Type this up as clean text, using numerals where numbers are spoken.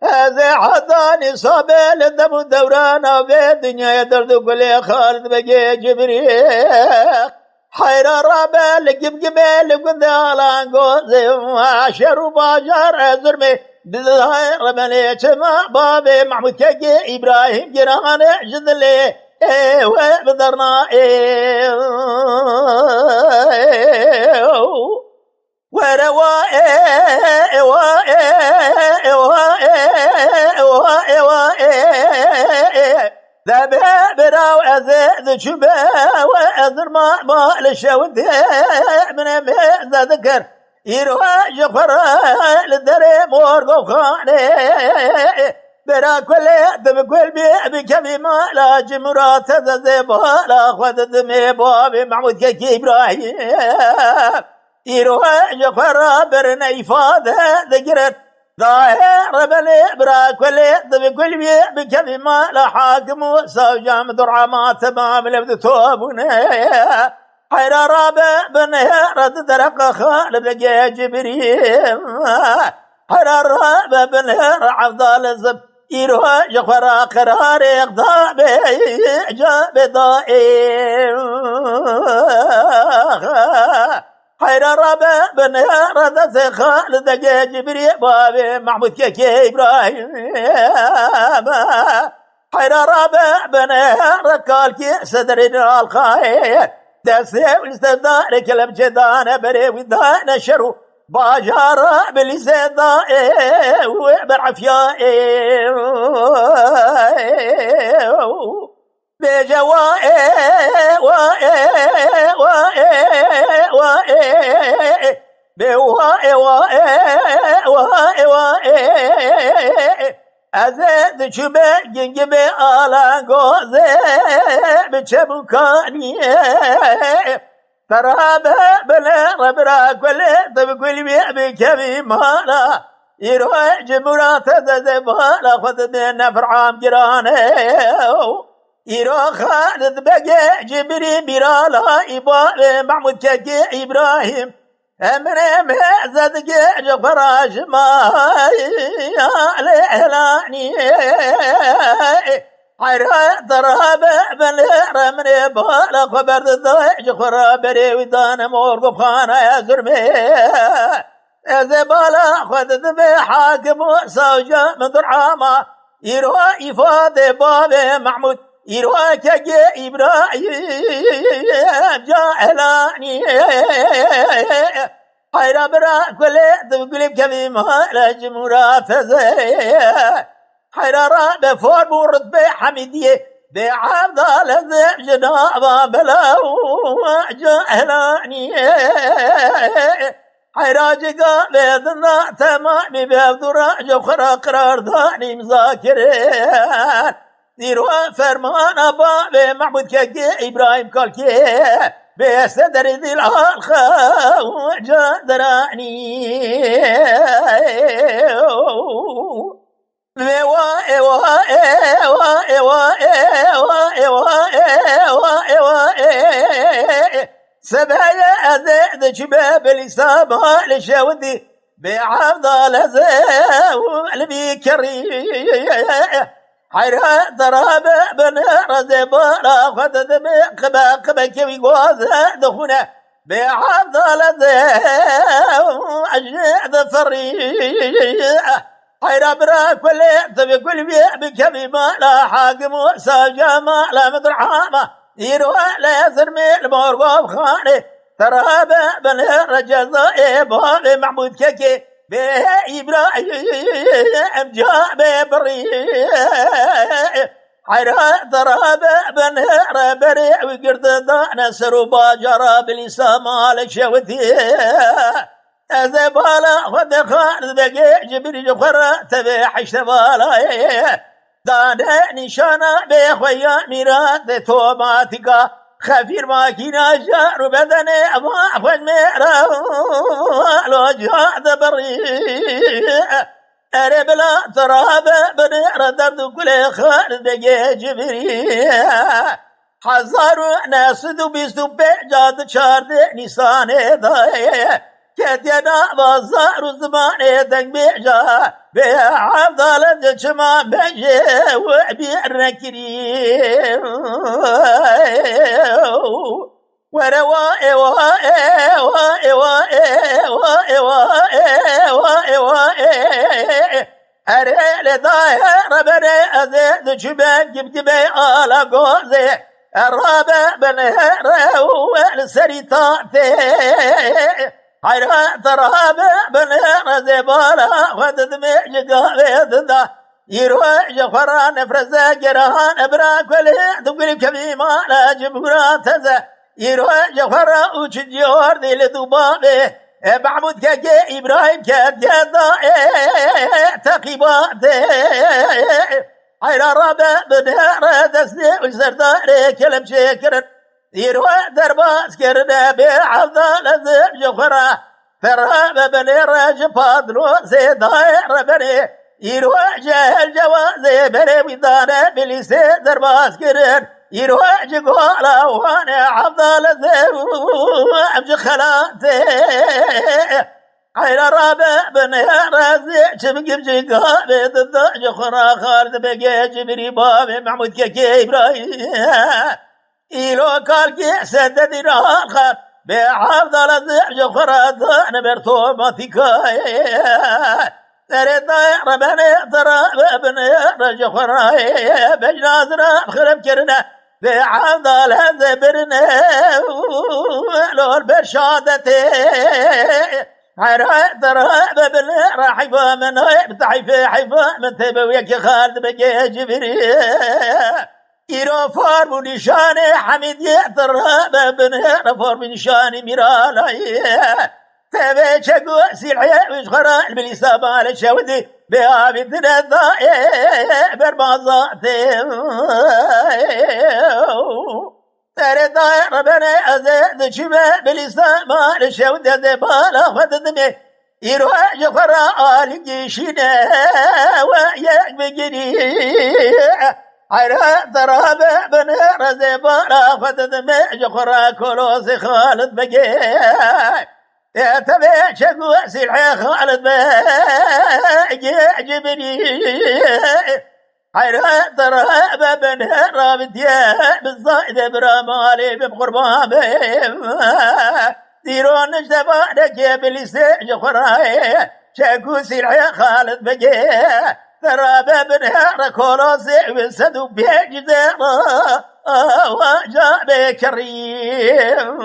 هذا حضاني صابه لدم دورانا في الدنيا يدرد كل خالد بقي جبريل حيرا رابا لقب قبل قدالان قوزي وعشر وباجر زرمي بالظاهر ربني تما بابي محمود كاكي إبراهيم جيران جدلي وبدرنا وروا ذبح براو أذى شبه وأذر ما للشود من ذكر يروح جفر للدري مورقو خاني برا كل دم كل بكمي ما لا جمرات ذبح لا خذ دمي بابي محمود كاكي إبراهيم يروح جفر برنا إفادة ذكرت ظاهر بلي برا كل دم كل بكمي ما لا حاكم سوجام درعما تمام لبد ثوبنا حيرا رابع بنهرة درق خالد لقى جبريل حيرا رابع بنهرة عفضال الزب يروح جفر قرار يقضى جاب ضائم حيرا رابع بنهرة خالد لقى جبريل بابي محمود كاكي إبراهيم حيرا رابع بنهرة كالكي صدرنا الخير دسي والاستدار كلام جدان بري ودان شرو باجار باليسدا وبالعافيه بجوا أزاد شبه جنجبه على غوزه بشبكاني ترابه بلا ربرا كل تبكل بكبي مالا يروح جمرات زبالا خذ من فرعام جرانه يروح خالد بقى جبري برالا إبا محمود كاكي إبراهيم أمري مهزد جفراش ما الإعلاني حيرا ضرب بالرمري بالا خبر ضيج خرابري ودان مورقف خانة يا زرمي زبالا خذ ذبي حاكم وصوجة من درعاما يروى إفادة بابي محمود يروى كاكي إبراهيم جاهلاني حيرا برا كل تقلب كبي مهلا جمرات زي حيرا رابع فور مورد بحميدية بعبد الزب جنابا بلا جاهلاني حيرا جقا بيضنا تمام بيبدرا جوخرا قرار داني مذاكرين ديروا فرمان أبا محمود كاكي إبراهيم كالكي بيستدر ذي العالخة وجادراني سبايا أذيذ شباب الإسلام لشاودي بعبد الأزاو البيكري حيرا ضرب بن رزبارا خدد بقبا كوي غوزا دخونا بعبد الأزاو أجد فريق حيرا برا كل تبي كل بكمي ما لا حاكم ساجا ما لا مدرعامة يروى لا يزرمي المورغوب خاني تراب بن رجزاء بابي محمود كاكي به إبراهيم جاب بري حيرا تراب بن ربري وقرد دانا سروبا جرى بالإسلام على شوتي أزبالا خد خالد بقي جبري جفرة تبي حشتبالا دانا نشانا بخويا ميراد توماتيكا خفير ماكينا جار بدني أما فن ميرا لو جاد بري بلا تراب بنير درد كل خالد جبري حزار ناس دو بيستو بجاد شارد نيسان داي كتنا بازار زمان دنگ بجا بعضال جما بجي وبير كريم وروا ايوا ايوا ايوا ايوا ايوا ايوا اريل داير بني ازيد جبال جبجبي على قوزي الرابع بنهر والسريطاتي حيرات الرابع بنهر زبالة وددمي جقابي دا يروح جفران فرزا جرهان ابراك ولي تقول كبيما لا جبرات هذا يروح جفران وشجور دي لدوبابي بعمود كاكي إبراهيم كاكيدا تقيبات عيرا رابع بنهار دسني وسرداري كلم شكر يروح درباس كرنا بعضال الزب جفرا فرابا بني راج فاضلو سيداير بني يروح جهل جوازي بني ويدانا بليسي درباس كرن يروح جقولا وانا عبدال الزب وعبج خلاتي عيل رابع بنهار رازي شبقب جقابي ضد جخرا خالد بقي جبري بابي محمود كاكي إبراهيم إيلو كالكي سدد نهار خار بعبدال الزب جخرا دان برتو ماتيكاي تريد ربني ترى بنهار جخرا بجنازنا بخرب كرنا بعبدال الزبرنا لور برشادتي حرات رهاب بالرحيفة من بتعيف حيفة من تبويك خالد بقي جبري إيرو فار نشاني حميد يترهاب بنهر فار نشاني ميرالاي تبي شكو سلعي وشخرا بالإصابة على الشودي بأبي الدنيا بربازاتي ترى ربنا أزاد شباب بالإسلام على الشودة زبالة وددمي يروح جفرا آل جيشنا وياك بجري عرا ترابع بنهر زبالة وددمي جفرا كولوس خالد بقي تبع شكو سلحي خالد بقي جبري حيرات ترهاب بنهر رابطيا بالصائد برامالي بقربان ديرون اجتبانك يا بليسي جخراي شاكو سلحي خالد بقي ترهاب بنهر كولوسي وسدو بيجزيرا وجابي كريم